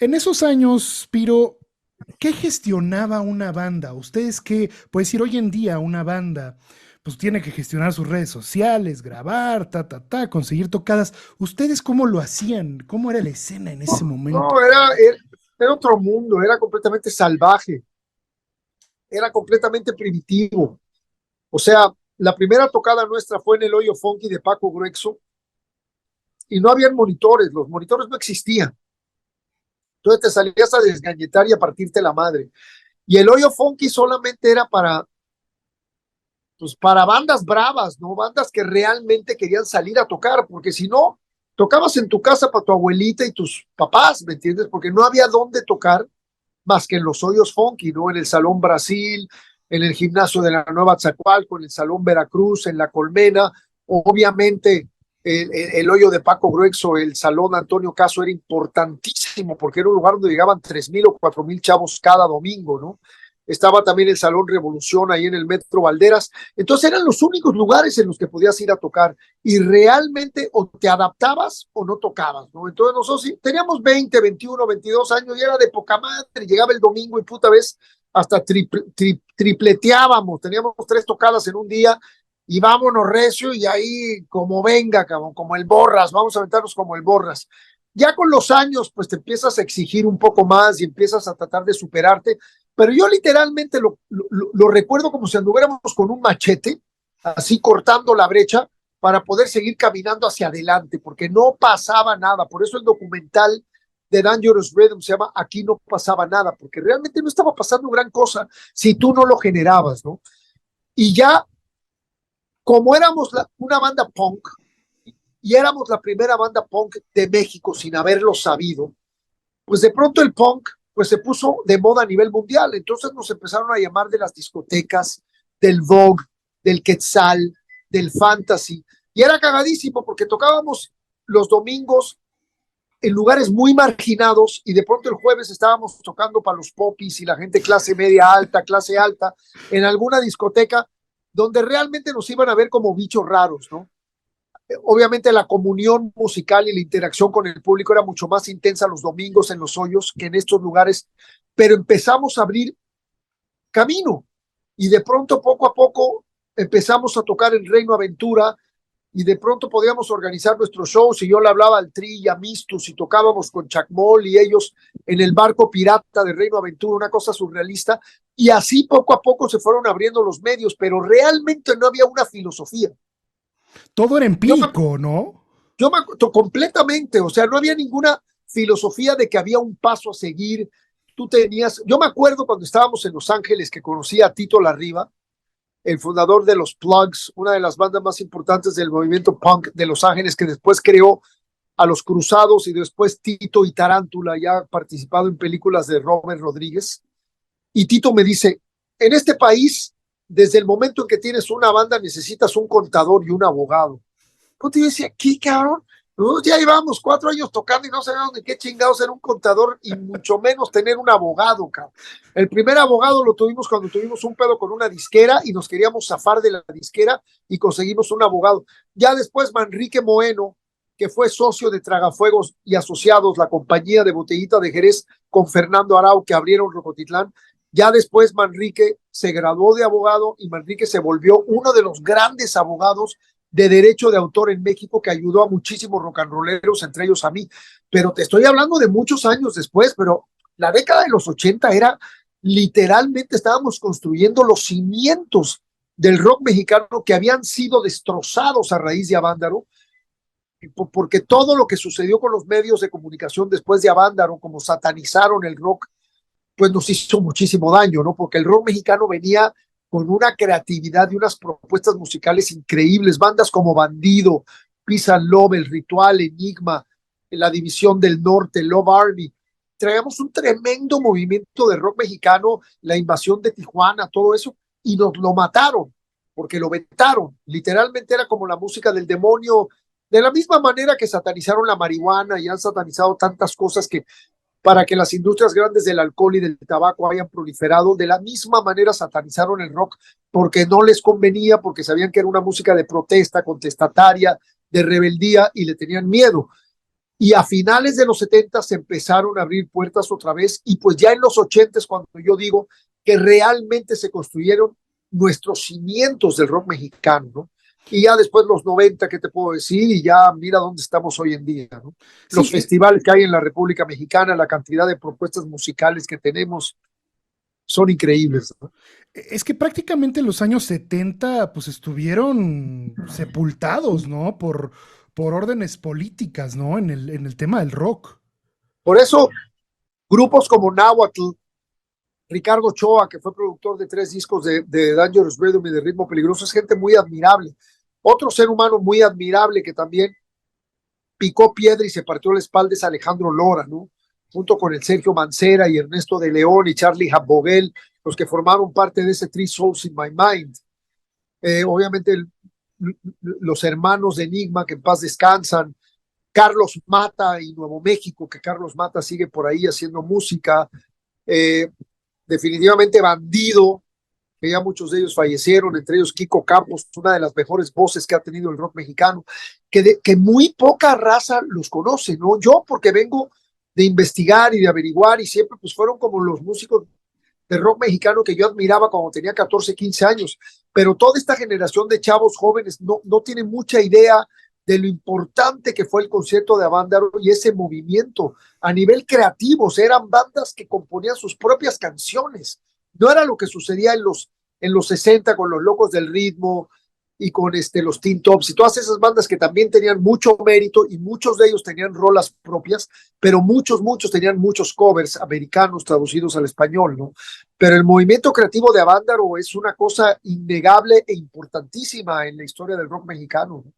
En esos años, Piro, ¿qué gestionaba una banda? Ustedes qué, puedes decir, hoy en día una banda, pues tiene que gestionar sus redes sociales, grabar, conseguir tocadas. ¿Ustedes cómo lo hacían? ¿Cómo era la escena en ese No, momento? era otro mundo, era completamente salvaje, era completamente primitivo. O sea, la primera tocada nuestra fue en el Hoyo Funky de Paco Gruexo y no habían monitores, los monitores no existían. Entonces te salías a desgañetar y a partirte la madre. Y el Hoyo Funky solamente era pues, para bandas bravas, ¿no? Bandas que realmente querían salir a tocar, porque si no, tocabas en tu casa para tu abuelita y tus papás, ¿me entiendes? Porque no había dónde tocar más que en los hoyos funky, ¿no? En el Salón Brasil, en el gimnasio de la Nueva Tzacualco, en el Salón Veracruz, en la Colmena, obviamente el hoyo de Paco Gruexo, el Salón Antonio Caso era importantísimo porque era un lugar donde llegaban 3,000 o 4,000 chavos cada domingo, ¿no? Estaba también el Salón Revolución ahí en el Metro Valderas. Entonces eran los únicos lugares en los que podías ir a tocar y realmente o te adaptabas o no tocabas, ¿no? Entonces nosotros sí, teníamos 20, 21, 22 años y era de poca madre, llegaba el domingo y puta vez hasta tripleteábamos, teníamos 3 tocadas en un día y vámonos recio y ahí como venga, cabrón, como el Borras, vamos a aventarnos como el Borras. Ya con los años, pues te empiezas a exigir un poco más y empiezas a tratar de superarte, pero yo literalmente lo recuerdo como si anduviéramos con un machete, así cortando la brecha, para poder seguir caminando hacia adelante, porque no pasaba nada. Por eso el documental de Dangerous Rhythm se llama Aquí no pasaba nada, porque realmente no estaba pasando gran cosa si tú no lo generabas, ¿no? Y ya, como éramos una banda punk, y éramos la primera banda punk de México sin haberlo sabido, pues de pronto el punk pues se puso de moda a nivel mundial. Entonces nos empezaron a llamar de las discotecas, del Vogue, del Quetzal, del Fantasy. Y era cagadísimo porque tocábamos los domingos en lugares muy marginados y de pronto el jueves estábamos tocando para los popis y la gente clase alta, en alguna discoteca donde realmente nos iban a ver como bichos raros, ¿no? Obviamente la comunión musical y la interacción con el público era mucho más intensa los domingos en los hoyos que en estos lugares, pero empezamos a abrir camino y de pronto poco a poco empezamos a tocar en Reino Aventura y de pronto podíamos organizar nuestros shows y yo le hablaba al Tri y a Mistus y tocábamos con Chacmol y ellos en el barco pirata de Reino Aventura, una cosa surrealista, y así poco a poco se fueron abriendo los medios, pero realmente no había una filosofía. Todo era Yo me empírico, ¿no? completamente, o sea, no había ninguna filosofía de que había un paso a seguir. Tú tenías, yo me acuerdo cuando estábamos en Los Ángeles que conocí a Tito Larriba, el fundador de los Plugs, una de las bandas más importantes del movimiento punk de Los Ángeles, que después creó a Los Cruzados y después Tito y Tarántula, ya ha participado en películas de Robert Rodríguez. Y Tito me dice, en este país, desde el momento en que tienes una banda, necesitas un contador y un abogado. Pues yo decía, ¿qué cabrón? Nosotros ya llevamos 4 años tocando y no sabíamos de qué chingados era un contador y mucho menos tener un abogado, cabrón. El primer abogado lo tuvimos cuando tuvimos un pedo con una disquera y nos queríamos zafar de la disquera y conseguimos un abogado. Ya después Manrique Moeno, que fue socio de Tragafuegos y Asociados, la compañía de botellita de Jerez con Fernando Arau que abrieron Rocotitlán. Ya después Manrique se graduó de abogado y Manrique se volvió uno de los grandes abogados de derecho de autor en México que ayudó a muchísimos rock and rolleros, entre ellos a mí. Pero te estoy hablando de muchos años después, pero la década de los 80 era literalmente estábamos construyendo los cimientos del rock mexicano que habían sido destrozados a raíz de Avándaro, porque todo lo que sucedió con los medios de comunicación después de Avándaro, como satanizaron el rock, pues nos hizo muchísimo daño, ¿no? Porque el rock mexicano venía con una creatividad y unas propuestas musicales increíbles, bandas como Bandido, Peace and Love, El Ritual, Enigma, la División del Norte, Love Army. Traíamos un tremendo movimiento de rock mexicano, la invasión de Tijuana, todo eso, y nos lo mataron, porque lo vetaron. Literalmente era como la música del demonio, de la misma manera que satanizaron la marihuana y han satanizado tantas cosas que para que las industrias grandes del alcohol y del tabaco hayan proliferado. De la misma manera satanizaron el rock porque no les convenía, porque sabían que era una música de protesta, contestataria, de rebeldía y le tenían miedo. Y a finales de los 70 se empezaron a abrir puertas otra vez, y pues ya en los 80 es cuando yo digo que realmente se construyeron nuestros cimientos del rock mexicano, ¿no? Y ya después los 90, ¿qué te puedo decir? Y ya mira dónde estamos hoy en día, ¿no? Los Sí, festivales que hay en la República Mexicana, la cantidad de propuestas musicales que tenemos son increíbles, ¿no? es que prácticamente los años 70 pues estuvieron sepultados, ¿no? Por órdenes políticas, ¿no? En el tema del rock. Por eso, grupos como Nahuatl, Ricardo Ochoa, que fue productor de 3 discos de Dangerous Rhythm y de Ritmo Peligroso, es gente muy admirable. Otro ser humano muy admirable que también picó piedra y se partió la espalda es Alejandro Lora, ¿no? Junto con el Sergio Mancera y Ernesto de León y Charlie Habogel, los que formaron parte de ese Three Souls in My Mind. Obviamente los hermanos de Enigma, que en paz descansan, Carlos Mata y Nuevo México, que Carlos Mata sigue por ahí haciendo música, definitivamente Bandido, que ya muchos de ellos fallecieron, entre ellos Kiko Campos, una de las mejores voces que ha tenido el rock mexicano, que muy poca raza los conoce, ¿no? Yo, porque vengo de investigar y de averiguar, y siempre pues fueron como los músicos de rock mexicano que yo admiraba cuando tenía 14, 15 años, pero toda esta generación de chavos jóvenes no tiene mucha idea de lo importante que fue el concierto de Avándaro y ese movimiento a nivel creativo. O sea, eran bandas que componían sus propias canciones. No era lo que sucedía en los 60 con los Locos del Ritmo y con los Teen Tops y todas esas bandas que también tenían mucho mérito, y muchos de ellos tenían rolas propias, pero muchos tenían muchos covers americanos traducidos al español, ¿no? Pero el movimiento creativo de Avándaro es una cosa innegable e importantísima en la historia del rock mexicano, ¿no?